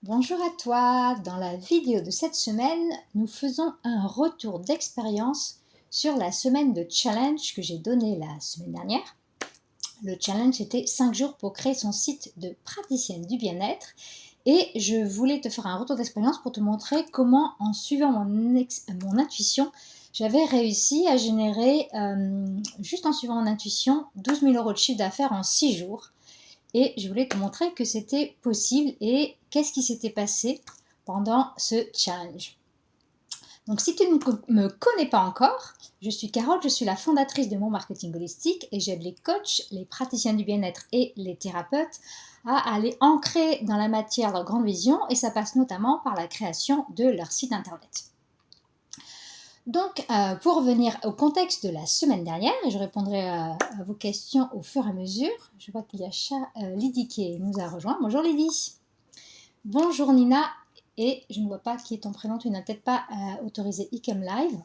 Bonjour à toi, dans la vidéo de cette semaine, nous faisons un retour d'expérience sur la semaine de challenge que j'ai donnée la semaine dernière. Le challenge était 5 jours pour créer son site de praticienne du bien-être et je voulais te faire un retour d'expérience pour te montrer comment en suivant mon intuition, j'avais réussi à générer, juste en suivant mon intuition, 12 000 € de chiffre d'affaires en 6 jours. Et je voulais te montrer que c'était possible et qu'est-ce qui s'était passé pendant ce challenge. Donc si tu ne me connais pas encore, je suis Carole, je suis la fondatrice de Mon Marketing Holistique et j'aide les coachs, les praticiens du bien-être et les thérapeutes à aller ancrer dans la matière leur grande vision et ça passe notamment par la création de leur site internet. Donc, pour revenir au contexte de la semaine dernière, et je répondrai à vos questions au fur et à mesure, je vois qu'il y a Lydie qui nous a rejoint. Bonjour Lydie. Bonjour Nina. Et je ne vois pas qui est ton prénom, tu n'as peut-être pas autorisé Icam Live.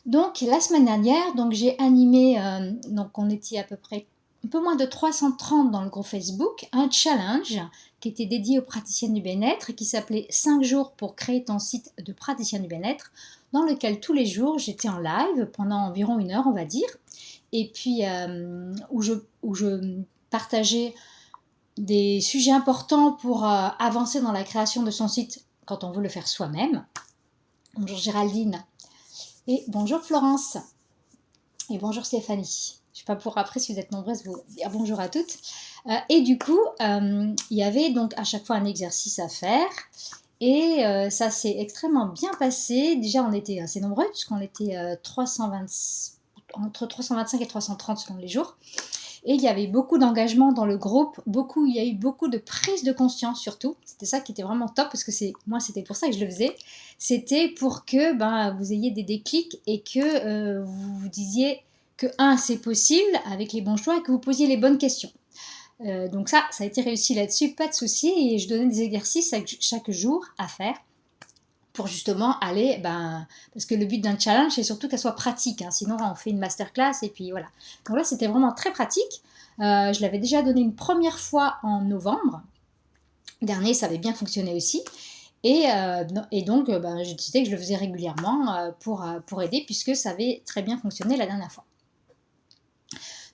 Donc, la semaine dernière, j'ai animé, donc on était à peu près un peu moins de 330 dans le groupe Facebook, un challenge qui était dédié aux praticiennes du bien-être et qui s'appelait 5 jours pour créer ton site de praticien du bien-être, dans lequel tous les jours j'étais en live pendant environ 1 heure, on va dire, et puis où je partageais des sujets importants pour avancer dans la création de son site quand on veut le faire soi-même. Bonjour Géraldine. Et bonjour Florence. Et bonjour Stéphanie. Je ne sais pas pour après, si vous êtes nombreuses, vous dire bonjour à toutes. Et du coup, il y avait donc à chaque fois un exercice à faire. Et ça s'est extrêmement bien passé. Déjà, on était assez nombreux, puisqu'on était entre 325 et 330 selon les jours. Et il y avait beaucoup d'engagement dans le groupe, il y a eu beaucoup de prise de conscience surtout. C'était ça qui était vraiment top parce que moi c'était pour ça que je le faisais. C'était pour que vous ayez des déclics et que vous vous disiez que c'est possible avec les bons choix et que vous posiez les bonnes questions. Donc ça a été réussi là-dessus, pas de souci. Et je donnais des exercices chaque jour à faire pour justement aller, parce que le but d'un challenge, c'est surtout qu'elle soit pratique, sinon on fait une masterclass et puis voilà. Donc là, c'était vraiment très pratique. Je l'avais déjà donné une première fois en novembre dernier, ça avait bien fonctionné aussi. Et donc, je disais que je le faisais régulièrement pour aider, puisque ça avait très bien fonctionné la dernière fois.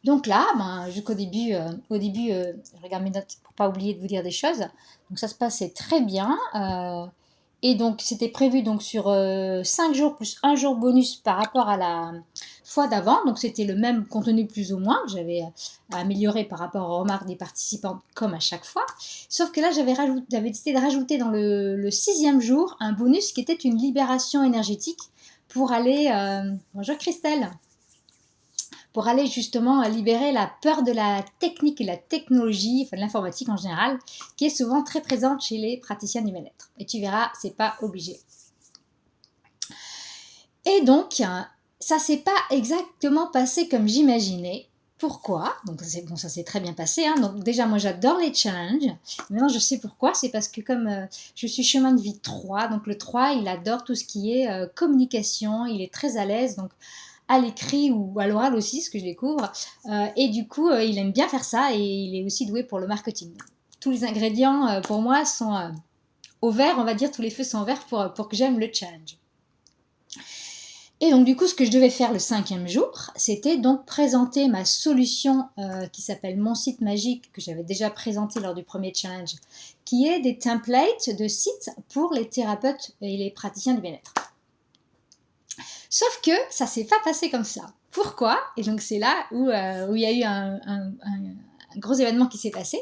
Donc là, jusqu'au début, je regarde mes notes pour pas oublier de vous dire des choses. Donc ça se passait très bien. Et donc, c'était prévu sur 5 jours plus 1 jour bonus par rapport à la fois d'avant. Donc, c'était le même contenu plus ou moins que j'avais amélioré par rapport aux remarques des participants comme à chaque fois. Sauf que là, j'avais décidé de rajouter dans le 6e jour un bonus qui était une libération énergétique pour aller... bonjour Christelle, pour aller justement libérer la peur de la technique et la technologie, enfin de l'informatique en général, qui est souvent très présente chez les praticiens du bien-être. Et tu verras, c'est pas obligé. Et donc, ça s'est pas exactement passé comme j'imaginais. Pourquoi? Donc ça s'est très bien passé. Donc déjà, moi j'adore les challenges. Maintenant, je sais pourquoi. C'est parce que comme je suis chemin de vie 3, donc le 3, il adore tout ce qui est communication. Il est très à l'aise. Donc à l'écrit ou à l'oral aussi, ce que je découvre. Et du coup, il aime bien faire ça et il est aussi doué pour le marketing. Tous les ingrédients, pour moi, sont au vert, on va dire, tous les feux sont au vert pour que j'aime le challenge. Et donc, du coup, ce que je devais faire le 5e jour, c'était donc présenter ma solution qui s'appelle Mon Site Magique, que j'avais déjà présenté lors du premier challenge, qui est des templates de sites pour les thérapeutes et les praticiens du bien-être. Sauf que ça s'est pas passé comme ça. Pourquoi? Et donc c'est là où il y a eu un gros événement qui s'est passé.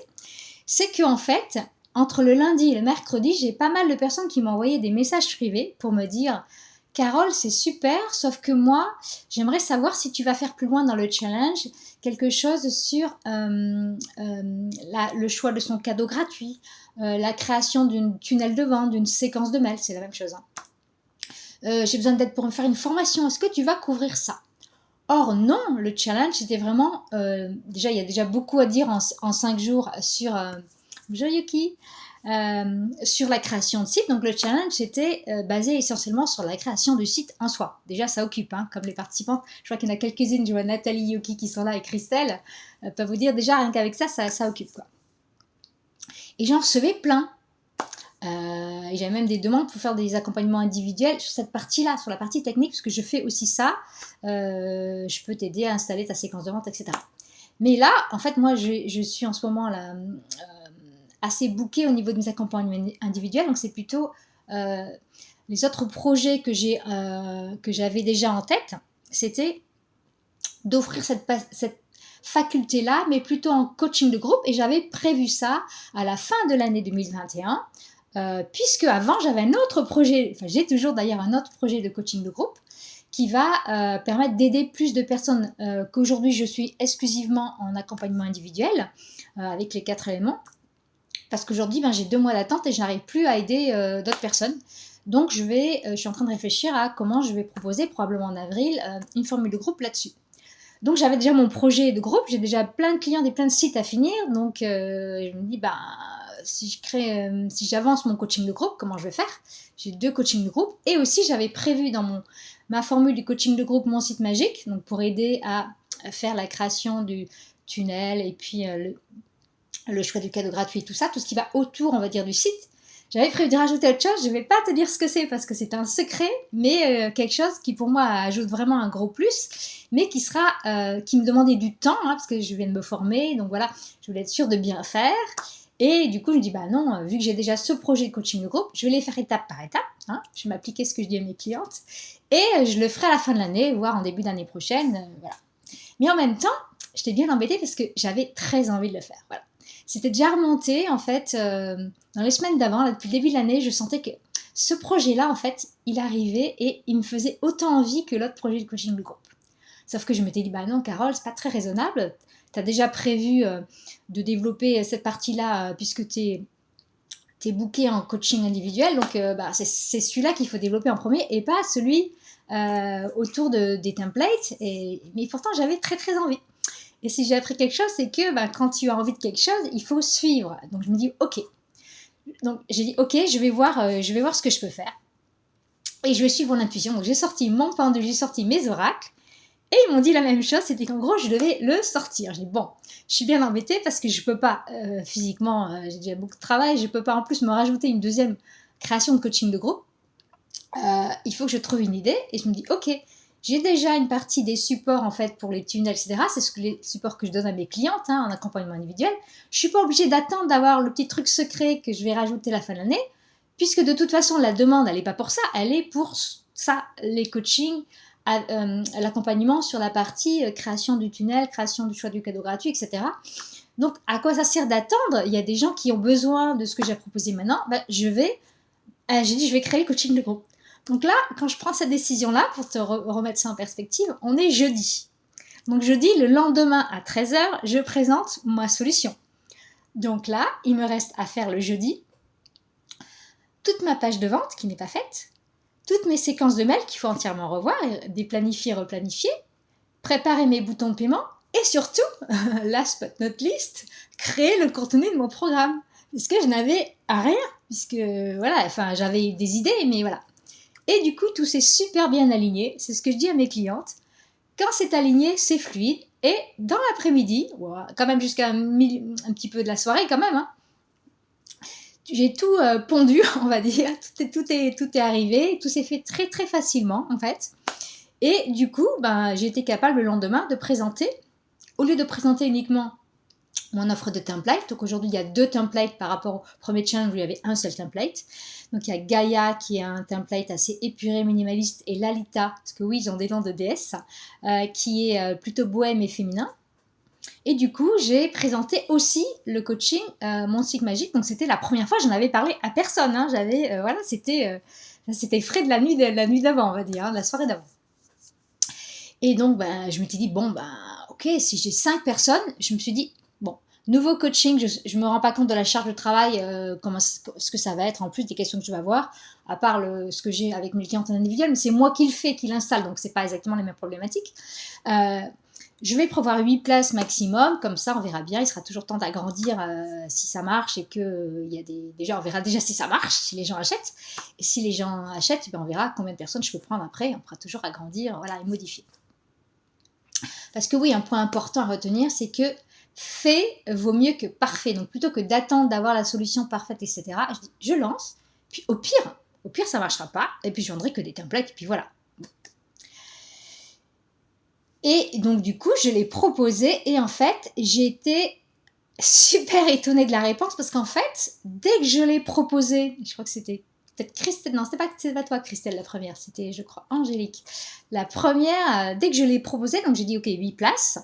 C'est qu'en fait, entre le lundi et le mercredi, j'ai pas mal de personnes qui m'ont envoyé des messages privés pour me dire « Carole, c'est super, sauf que moi, j'aimerais savoir si tu vas faire plus loin dans le challenge, quelque chose sur le choix de son cadeau gratuit, la création d'une tunnel de vente, d'une séquence de mails, c'est la même chose. J'ai besoin d'aide pour me faire une formation, est-ce que tu vas couvrir ça ?» Or non, le challenge c'était vraiment, déjà il y a déjà beaucoup à dire en 5 jours sur, bonjour Yuki, sur la création de site. Donc le challenge c'était basé essentiellement sur la création du site en soi. Déjà ça occupe, comme les participantes, je vois qu'il y en a quelques-unes, je vois Nathalie, Yuki qui sont là et Christelle, peuvent vous dire déjà rien qu'avec ça occupe quoi. Et j'en recevais plein. Et j'avais même des demandes pour faire des accompagnements individuels sur cette partie-là, sur la partie technique, parce que je fais aussi ça. Je peux t'aider à installer ta séquence de vente, etc. Mais là, en fait, moi, je suis en ce moment là, assez bookée au niveau de mes accompagnements individuels, donc c'est plutôt les autres projets que j'avais déjà en tête, c'était d'offrir cette faculté-là, mais plutôt en coaching de groupe, et j'avais prévu ça à la fin de l'année 2021, puisque avant j'avais un autre projet, enfin j'ai toujours d'ailleurs un autre projet de coaching de groupe, qui va permettre d'aider plus de personnes qu'aujourd'hui je suis exclusivement en accompagnement individuel, avec les 4 éléments, parce qu'aujourd'hui j'ai 2 mois d'attente et je n'arrive plus à aider d'autres personnes. Donc je suis en train de réfléchir à comment je vais proposer, probablement en avril, une formule de groupe là-dessus. Donc j'avais déjà mon projet de groupe, j'ai déjà plein de clients, plein de sites à finir, donc je me dis si j'avance mon coaching de groupe, comment je vais faire? J'ai 2 coachings de groupe, et aussi j'avais prévu dans ma formule du coaching de groupe mon site magique, donc pour aider à faire la création du tunnel et puis le choix du cadeau gratuit, tout ça, tout ce qui va autour, on va dire, du site. J'avais prévu de rajouter autre chose, je ne vais pas te dire ce que c'est parce que c'est un secret, mais quelque chose qui pour moi ajoute vraiment un gros plus, mais qui me demandait du temps, parce que je viens de me former, donc voilà, je voulais être sûre de bien faire. Et du coup, je me dis, non, vu que j'ai déjà ce projet de coaching de groupe, je vais les faire étape par étape, je vais m'appliquer ce que je dis à mes clientes, et je le ferai à la fin de l'année, voire en début d'année prochaine, voilà. Mais en même temps, j'étais bien embêtée parce que j'avais très envie de le faire, voilà. C'était déjà remonté, en fait, dans les semaines d'avant, depuis le début de l'année, je sentais que ce projet-là, en fait, il arrivait et il me faisait autant envie que l'autre projet de coaching de groupe. Sauf que je m'étais dit, non, Carole, c'est pas très raisonnable. Tu as déjà prévu de développer cette partie-là puisque tu es booké en coaching individuel. Donc, c'est celui-là qu'il faut développer en premier et pas celui autour des templates. Mais pourtant, j'avais très, très envie. Et si j'ai appris quelque chose, c'est que quand tu as envie de quelque chose, il faut suivre. Donc je me dis, ok. Donc j'ai dit, ok, je vais voir ce que je peux faire. Et je vais suivre mon intuition. Donc j'ai sorti mon pendule, j'ai sorti mes oracles. Et ils m'ont dit la même chose, c'était qu'en gros, je devais le sortir. J'ai dit, bon, je suis bien embêtée parce que je ne peux pas, physiquement, j'ai déjà beaucoup de travail, je ne peux pas en plus me rajouter une deuxième création de coaching de groupe. Il faut que je trouve une idée. Et je me dis, ok, j'ai déjà une partie des supports en fait pour les tunnels, etc. C'est les supports que je donne à mes clientes en accompagnement individuel. Je ne suis pas obligée d'attendre d'avoir le petit truc secret que je vais rajouter à la fin de l'année, puisque de toute façon, la demande, elle n'est pas pour ça, elle est pour ça, les coachings, l'accompagnement sur la partie création du tunnel, création du choix du cadeau gratuit, etc. Donc, à quoi ça sert d'attendre? Il y a des gens qui ont besoin de ce que j'ai proposé maintenant. J'ai dit, je vais créer le coaching de groupe. Donc là, quand je prends cette décision-là, pour te remettre ça en perspective, on est jeudi. Donc jeudi, le lendemain à 13h, je présente ma solution. Donc là, il me reste à faire le jeudi toute ma page de vente qui n'est pas faite, toutes mes séquences de mails qu'il faut entièrement revoir, déplanifier, replanifier, préparer mes boutons de paiement et surtout, last but not least, créer le contenu de mon programme. Puisque je n'avais rien, puisque voilà, j'avais des idées, mais voilà. Et du coup, tout s'est super bien aligné. C'est ce que je dis à mes clientes. Quand c'est aligné, c'est fluide. Et dans l'après-midi, quand même jusqu'à un petit peu de la soirée quand même, j'ai tout pondu, on va dire. Tout est arrivé. Tout s'est fait très très facilement en fait. Et du coup, j'ai été capable le lendemain de présenter, au lieu de présenter uniquement mon offre de template. Donc aujourd'hui, il y a 2 templates par rapport au premier challenge où il y avait un seul template. Donc il y a Gaïa qui est un template assez épuré, minimaliste, et Lalita, parce que oui, ils ont des noms de déesses, qui est plutôt bohème et féminin. Et du coup, j'ai présenté aussi le coaching, mon cycle magique. Donc c'était la première fois, je n'en avais parlé à personne. C'était frais de la nuit d'avant, on va dire, de la soirée d'avant. Et donc, je me suis dit, ok, si j'ai 5 personnes, je me suis dit, nouveau coaching, je ne me rends pas compte de la charge de travail, ce que ça va être en plus des questions que je vais avoir, à part ce que j'ai avec mes clientes individuelles, mais c'est moi qui le fais, qui l'installe, donc ce n'est pas exactement les mêmes problématiques. Je vais prévoir 8 places maximum, comme ça on verra bien, il sera toujours temps d'agrandir si ça marche et que déjà on verra déjà si ça marche, si les gens achètent. Et si les gens achètent, on verra combien de personnes je peux prendre après, on pourra toujours agrandir et modifier. Parce que oui, un point important à retenir, c'est que fait vaut mieux que parfait. Donc plutôt que d'attendre d'avoir la solution parfaite, etc., je dis je lance, puis au pire ça marchera pas, et puis je vendrai que des templates, et puis voilà. Et donc du coup je l'ai proposé, et en fait j'ai été super étonnée de la réponse, parce qu'en fait dès que je l'ai proposé, je crois que c'était peut-être Christelle, non c'était pas toi Christelle la première, c'était je crois Angélique. La première, dès que je l'ai proposé, donc j'ai dit ok 8 places,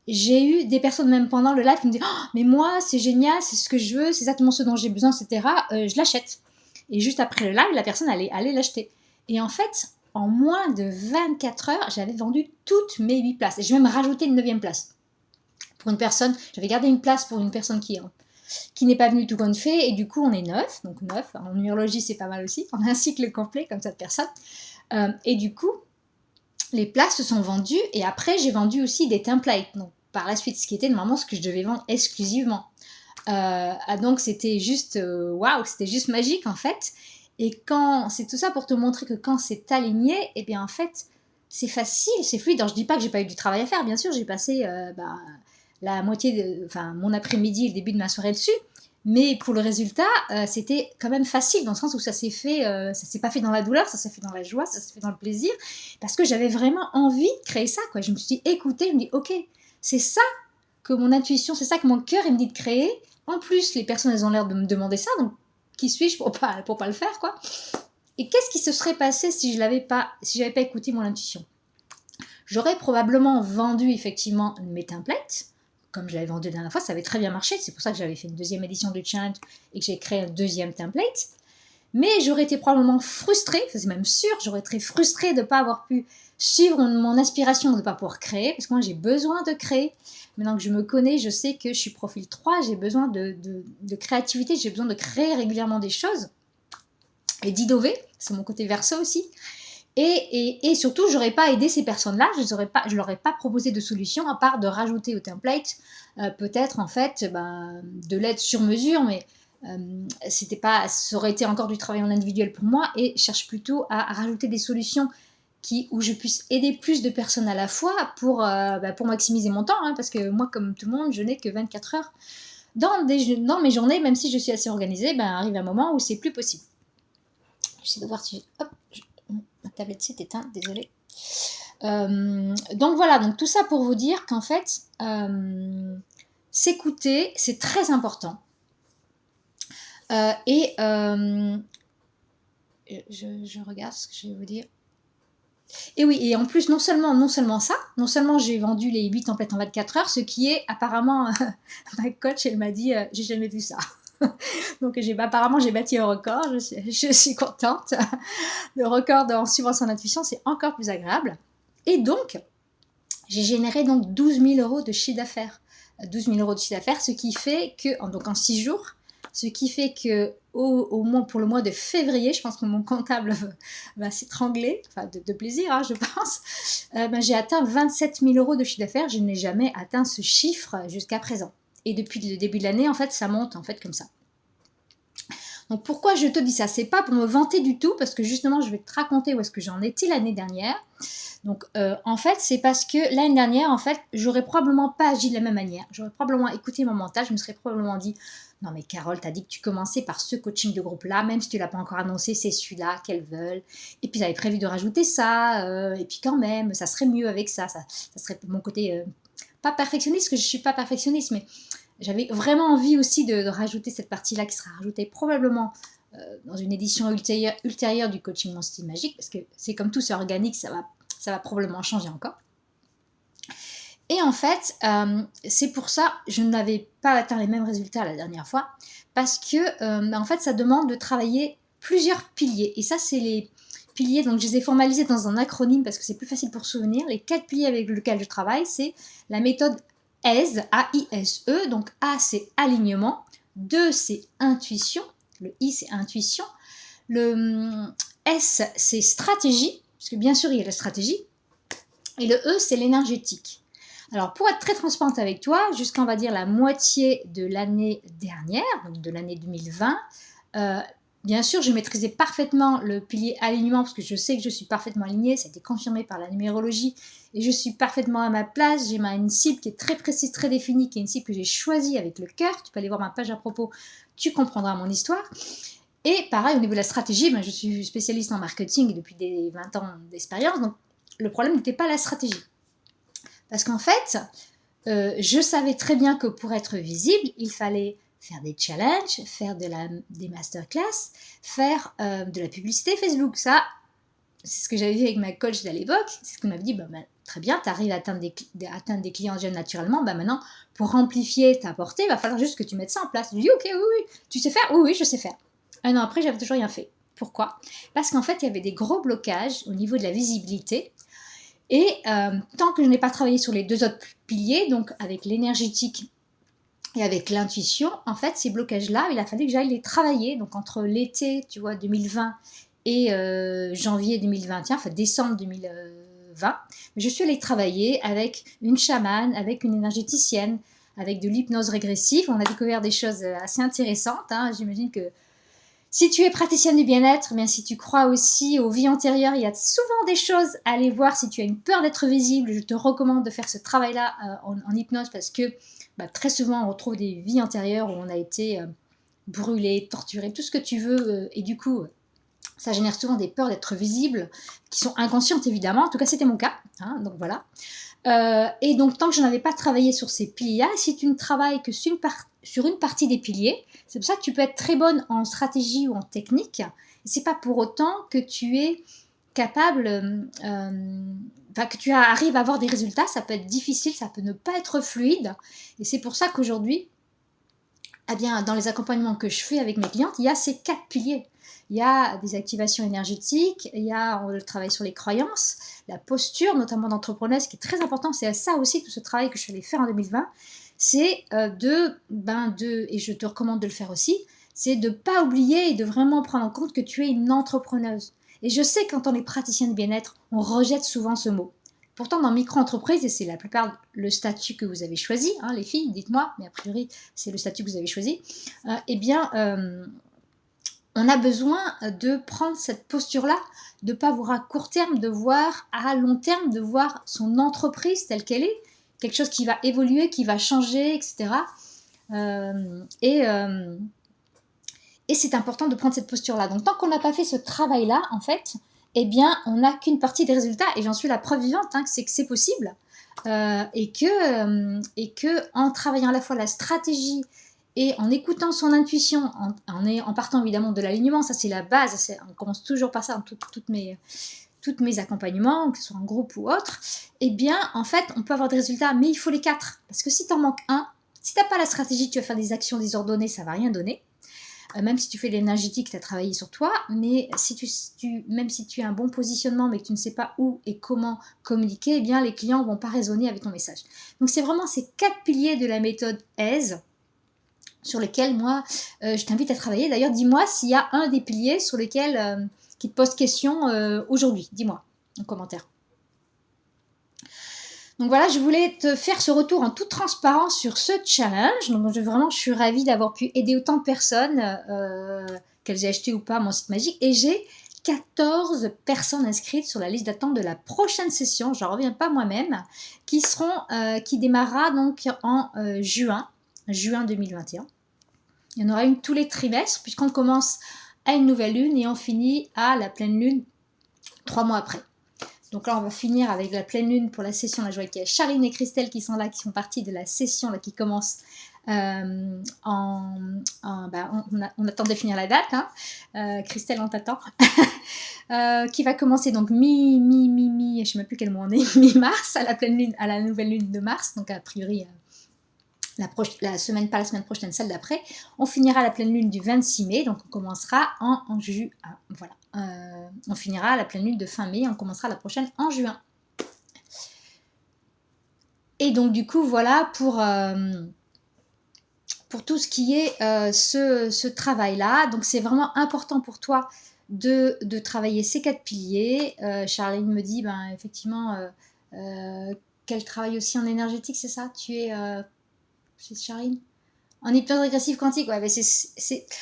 j'ai eu des personnes même pendant le live qui me disaient oh, mais moi c'est génial, c'est ce que je veux, c'est exactement ce dont j'ai besoin, etc. Je l'achète. Et juste après le live, la personne allait l'acheter. Et en fait, en moins de 24 heures, j'avais vendu toutes mes 8 places. Et j'ai même rajouté une 9e place. Pour une personne, j'avais gardé une place pour une personne qui n'est pas venue tout compte fait. Et du coup, on est 9. Donc 9, en numérologie, c'est pas mal aussi. On a un cycle complet comme ça de personnes. Et du coup, les places se sont vendues, et après j'ai vendu aussi des templates, donc par la suite, ce qui était normalement ce que je devais vendre exclusivement. Donc c'était juste waouh, c'était juste magique en fait. Et quand c'est tout ça pour te montrer que quand c'est aligné, et bien en fait c'est facile, c'est fluide. Alors je dis pas que j'ai pas eu du travail à faire, bien sûr, j'ai passé la moitié, mon après-midi et le début de ma soirée dessus. Mais pour le résultat, c'était quand même facile, dans le sens où ça s'est pas fait dans la douleur, ça s'est fait dans la joie, ça s'est fait dans le plaisir, parce que j'avais vraiment envie de créer ça, quoi. Je me suis écoutée, je me dis, ok, c'est ça que mon intuition, c'est ça que mon cœur, il me dit de créer. En plus, les personnes, elles ont l'air de me demander ça, donc qui suis-je pour pas le faire, quoi. Et qu'est-ce qui se serait passé si j'avais pas écouté mon intuition? J'aurais probablement vendu effectivement mes templates, comme je l'avais vendu la dernière fois, ça avait très bien marché, c'est pour ça que j'avais fait une 2e édition du challenge et que j'ai créé un 2e template. Mais j'aurais été probablement frustrée, c'est même sûr, j'aurais été frustrée de ne pas avoir pu suivre mon aspiration, de ne pas pouvoir créer, parce que moi j'ai besoin de créer. Maintenant que je me connais, je sais que je suis profil 3, j'ai besoin de créativité, j'ai besoin de créer régulièrement des choses, et d'innover, c'est mon côté verso aussi. Et surtout, j'aurais pas aidé ces personnes-là, je leur ai pas proposé de solution à part de rajouter au template peut-être en fait de l'aide sur mesure, mais c'était pas, ça aurait été encore du travail en individuel pour moi, et je cherche plutôt à rajouter des solutions où je puisse aider plus de personnes à la fois pour maximiser mon temps, hein, parce que moi, comme tout le monde, je n'ai que 24 heures dans mes journées, même si je suis assez organisée, arrive un moment où c'est plus possible. J'essaie de voir si hop, ma tablette s'est éteinte, désolée. Donc voilà, donc tout ça pour vous dire qu'en fait, s'écouter, c'est très important. Je regarde ce que je vais vous dire. Et oui, et en plus, non seulement j'ai vendu les 8 templates en 24 heures, ce qui est apparemment, ma coach, elle m'a dit, j'ai jamais vu ça. Donc apparemment, j'ai bâti un record, je suis contente. Le record en suivant son intuition, c'est encore plus agréable. Et donc, j'ai généré donc 12 000 euros de chiffre d'affaires. 12 000 euros de chiffre d'affaires, ce qui fait que, donc en 6 jours, ce qui fait que pour le mois de février, je pense que mon comptable va s'étrangler, enfin de plaisir, hein, je pense, j'ai atteint 27 000 euros de chiffre d'affaires. Je n'ai jamais atteint ce chiffre jusqu'à présent. Et depuis le début de l'année, en fait, ça monte en fait comme ça. Donc pourquoi je te dis ça? C'est pas pour me vanter du tout, parce que justement, je vais te raconter où est-ce que j'en étais l'année dernière. Donc en fait, c'est parce que l'année dernière, en fait, j'aurais probablement pas agi de la même manière. J'aurais probablement écouté mon mental, je me serais probablement dit non mais Carole, t'as dit que tu commençais par ce coaching de groupe-là, même si tu l'as pas encore annoncé, c'est celui-là qu'elles veulent. Et puis j'avais prévu de rajouter ça, et puis quand même, ça serait mieux avec ça serait mon côté pas perfectionniste, parce que je suis pas perfectionniste, mais j'avais vraiment envie aussi de rajouter cette partie-là qui sera rajoutée probablement dans une édition ultérieure du coaching Mon Style Magique, parce que c'est comme tout, c'est organique, ça va probablement changer encore. Et en fait, c'est pour ça que je n'avais pas atteint les mêmes résultats la dernière fois, parce que en fait, ça demande de travailler plusieurs piliers. Et ça, c'est les piliers, donc je les ai formalisés dans un acronyme parce que c'est plus facile pour se souvenir. Les 4 piliers avec lesquels je travaille, c'est la méthode AISE, A-I-S-E. Donc A, c'est alignement. 2, c'est intuition. Le I, c'est intuition. Le S, c'est stratégie, parce que bien sûr, il y a la stratégie. Et le E, c'est l'énergétique. Alors, pour être très transparente avec toi, jusqu'à, on va dire, la moitié de l'année dernière, donc de l'année 2020, bien sûr, je maîtrisais parfaitement le pilier alignement parce que je sais que je suis parfaitement alignée, ça a été confirmé par la numérologie et je suis parfaitement à ma place. J'ai une cible qui est très précise, très définie, qui est une cible que j'ai choisie avec le cœur. Tu peux aller voir ma page à propos, tu comprendras mon histoire. Et pareil, au niveau de la stratégie, je suis spécialiste en marketing depuis des 20 ans d'expérience, donc le problème n'était pas la stratégie. Parce qu'en fait, je savais très bien que pour être visible, il fallait faire des challenges, faire des masterclass, faire de la publicité Facebook. Ça, c'est ce que j'avais vu avec ma coach à l'époque. C'est ce qu'on m'avait dit, très bien, tu arrives à atteindre des clients jeunes naturellement. Maintenant, pour amplifier ta portée, il va falloir juste que tu mettes ça en place. Je lui dis, ok, oui, tu sais faire? Oui, je sais faire. Un an après, j'avais toujours rien fait. Pourquoi? Parce qu'en fait, il y avait des gros blocages au niveau de la visibilité. Et tant que je n'ai pas travaillé sur les 2 autres piliers, donc avec l'énergétique et avec l'intuition, en fait, ces blocages-là, il a fallu que j'aille les travailler. Donc entre l'été, 2020 et janvier 2021, enfin décembre 2020, je suis allée travailler avec une chamane, avec une énergéticienne, avec de l'hypnose régressive. On a découvert des choses assez intéressantes. J'imagine que si tu es praticienne du bien-être, si tu crois aussi aux vies antérieures, il y a souvent des choses à aller voir. Si tu as une peur d'être visible, je te recommande de faire ce travail-là en hypnose parce que très souvent on retrouve des vies antérieures où on a été brûlé, torturé, tout ce que tu veux. Et du coup, ça génère souvent des peurs d'être visible qui sont inconscientes évidemment. En tout cas, c'était mon cas. Donc voilà. Et donc, tant que je n'avais pas travaillé sur ces piliers-là, si tu ne travailles que sur une partie des piliers, c'est pour ça que tu peux être très bonne en stratégie ou en technique. Et c'est pas pour autant que tu es capable, que tu arrives à avoir des résultats. Ça peut être difficile, ça peut ne pas être fluide. Et c'est pour ça qu'aujourd'hui, dans les accompagnements que je fais avec mes clientes, il y a ces 4 piliers. Il y a des activations énergétiques, il y a le travail sur les croyances, la posture, notamment d'entrepreneuse, qui est très important. C'est ça aussi tout ce travail que je suis allée faire en 2020. C'est et je te recommande de le faire aussi, c'est de ne pas oublier et de vraiment prendre en compte que tu es une entrepreneuse. Et je sais que quand on est praticienne de bien-être, on rejette souvent ce mot. Pourtant, dans micro-entreprise, et c'est la plupart le statut que vous avez choisi, les filles, dites-moi, mais a priori, c'est le statut que vous avez choisi, on a besoin de prendre cette posture-là, de ne pas voir à court terme, de voir à long terme, de voir son entreprise telle qu'elle est, quelque chose qui va évoluer, qui va changer, etc. Et c'est important de prendre cette posture-là. Donc, tant qu'on n'a pas fait ce travail-là, en fait, on n'a qu'une partie des résultats. Et j'en suis la preuve vivante, c'est que c'est possible. Et que en travaillant à la fois la stratégie et en écoutant son intuition, en partant évidemment de l'alignement, ça c'est la base, on commence toujours par ça dans toutes mes accompagnements, que ce soit en groupe ou autre, en fait, on peut avoir des résultats, mais il faut les 4. Parce que si tu en manques un, si tu n'as pas la stratégie, tu vas faire des actions désordonnées, ça ne va rien donner. Même si tu fais de l'énergétique, tu as travaillé sur toi, mais même si tu as un bon positionnement, mais que tu ne sais pas où et comment communiquer, les clients ne vont pas résonner avec ton message. Donc, c'est vraiment ces 4 piliers de la méthode AISE sur lesquels, moi, je t'invite à travailler. D'ailleurs, dis-moi s'il y a un des piliers sur lesquels qui te pose question aujourd'hui. Dis-moi en commentaire. Donc voilà, je voulais te faire ce retour en toute transparence sur ce challenge. Donc je suis ravie d'avoir pu aider autant de personnes, qu'elles aient acheté ou pas mon site magique. Et j'ai 14 personnes inscrites sur la liste d'attente de la prochaine session, j'en reviens pas moi-même, qui démarrera donc en juin 2021. Il y en aura une tous les trimestres, puisqu'on commence à une nouvelle lune et on finit à la pleine lune 3 mois après. Donc là, on va finir avec la pleine lune pour la session. Là, je vois qu'il y a Charline et Christelle qui sont là, qui font partie de la session là, qui commence on attend de finir la date. Christelle, on t'attend. Qui va commencer donc je ne sais même plus quel mois on est, mi-mars, à la pleine lune, à la nouvelle lune de mars. Donc a priori, la semaine prochaine, celle d'après. On finira la pleine lune du 26 mai, donc on commencera en juin. Voilà. On finira la pleine lune de fin mai, on commencera la prochaine en juin. Et donc du coup, voilà pour tout ce qui est ce travail-là. Donc c'est vraiment important pour toi de travailler ces 4 piliers. Charline me dit, effectivement, qu'elle travaille aussi en énergétique, c'est ça? Tu es... c'est Charline En hypnose régressive quantique, ouais, mais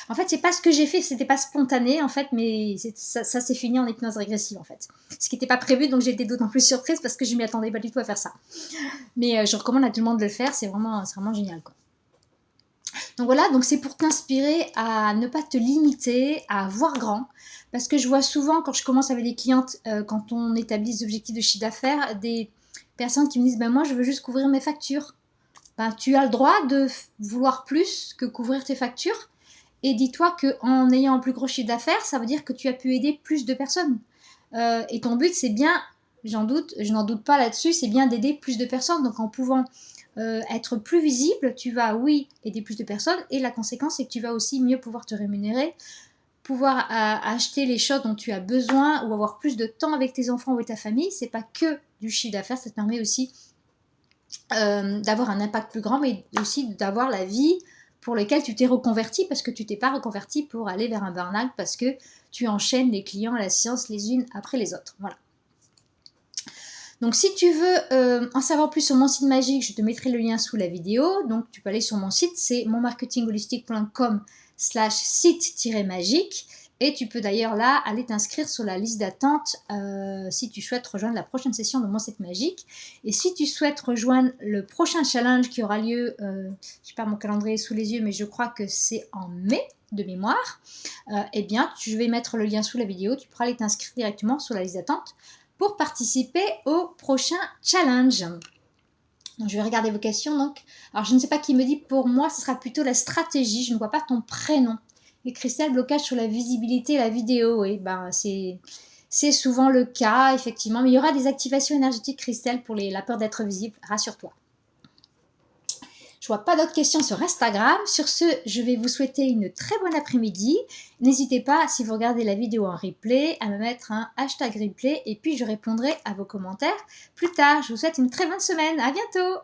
en fait, c'est pas ce que j'ai fait, c'était pas spontané, en fait, mais ça s'est fini en hypnose régressive, en fait. Ce qui n'était pas prévu, donc j'ai été d'autant plus surprise parce que je m'y attendais pas du tout à faire ça. Mais je recommande à tout le monde de le faire, c'est vraiment génial, quoi. Donc voilà, donc c'est pour t'inspirer à ne pas te limiter, à voir grand. Parce que je vois souvent, quand je commence avec des clientes, quand on établit des objectifs de chiffre d'affaires, des personnes qui me disent, ben moi, je veux juste couvrir mes factures. Ben, tu as le droit de vouloir plus que couvrir tes factures. Et dis-toi qu'en ayant un plus gros chiffre d'affaires, ça veut dire que tu as pu aider plus de personnes. Et ton but, c'est bien, je n'en doute pas là-dessus, c'est bien d'aider plus de personnes. Donc en pouvant être plus visible, tu vas, oui, aider plus de personnes. Et la conséquence, c'est que tu vas aussi mieux pouvoir te rémunérer, pouvoir acheter les choses dont tu as besoin ou avoir plus de temps avec tes enfants ou avec ta famille. C'est pas que du chiffre d'affaires, ça te permet aussi d'avoir un impact plus grand, mais aussi d'avoir la vie pour laquelle tu t'es reconverti, parce que tu t'es pas reconverti pour aller vers un burn-out, parce que tu enchaînes les clients à la séance les unes après les autres. Voilà. Donc si tu veux en savoir plus sur mon site magique, je te mettrai le lien sous la vidéo. Donc tu peux aller sur mon site, c'est monmarketingholistique.com/site-magique. Et tu peux d'ailleurs là aller t'inscrire sur la liste d'attente si tu souhaites rejoindre la prochaine session de mon site magique. Et si tu souhaites rejoindre le prochain challenge qui aura lieu, je n'ai pas mon calendrier sous les yeux, mais je crois que c'est en mai de mémoire, eh bien je vais mettre le lien sous la vidéo, tu pourras aller t'inscrire directement sur la liste d'attente pour participer au prochain challenge. Donc, je vais regarder vos questions. Donc, alors, je ne sais pas qui me dit, pour moi, ce sera plutôt la stratégie. Je ne vois pas ton prénom. Et Christelle, blocage sur la visibilité et la vidéo. Et ben, c'est souvent le cas, effectivement. Mais il y aura des activations énergétiques, Christelle, pour la peur d'être visible. Rassure-toi. Je vois pas d'autres questions sur Instagram. Sur ce, je vais vous souhaiter une très bonne après-midi. N'hésitez pas, si vous regardez la vidéo en replay, à me mettre un hashtag replay et puis je répondrai à vos commentaires plus tard. Je vous souhaite une très bonne semaine. À bientôt!